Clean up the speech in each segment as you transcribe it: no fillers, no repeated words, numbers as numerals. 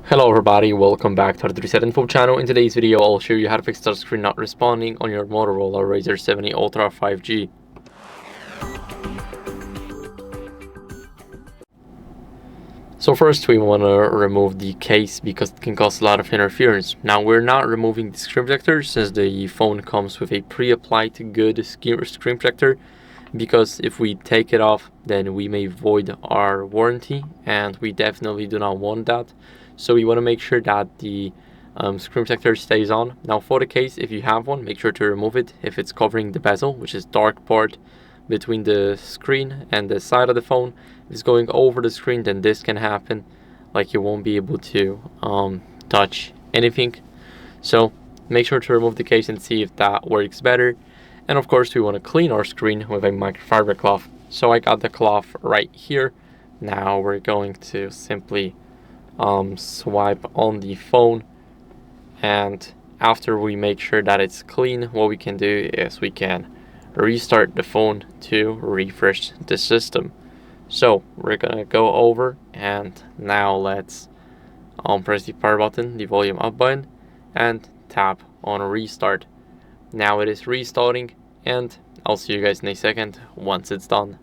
Hello everybody, welcome back to the HardReset.Info channel. In today's video, I'll show you how to fix touch screen not responding on your Motorola Razr 70 Ultra 5G. So first we want to remove the case because it can cause a lot of interference. Now we're not removing the screen protector since the phone comes with a pre-applied good screen protector, because if we take it off then we may void our warranty and we definitely do not want that. So we want to make sure that the screen protector stays on. Now for the case, if you have one, make sure to remove it if it's covering the bezel, which is dark part between the screen and the side of the phone. If it's going over the screen, then this can happen, like you won't be able to touch anything. So make sure to remove the case and see if that works better. And of course we want to clean our screen with a microfiber cloth. So I got the cloth right here. Now we're going to simply swipe on the phone, and after we make sure that it's clean, what we can do is we can restart the phone to refresh the system. So we're gonna go over and now let's press the power button, the volume up button, and tap on restart. Now it is restarting, and I'll see you guys in a second once it's done.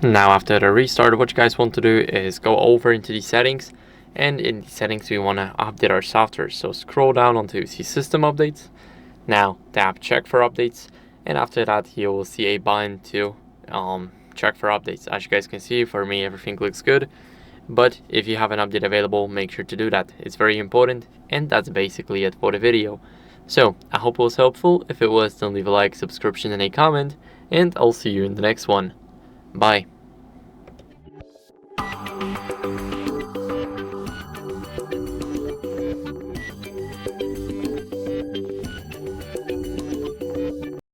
Now after the restart, what you guys want to do is go over into the settings, and in the settings we want to update our software. So scroll down onto see system updates. Now tap check for updates, and after that you will see a button to check for updates. As you guys can see, for me everything looks good, but if you have an update available, make sure to do that. It's very important. And that's basically it for the video. So I hope it was helpful. If it was, then leave a like, subscription, and a comment, and I'll see you in the next one. Bye.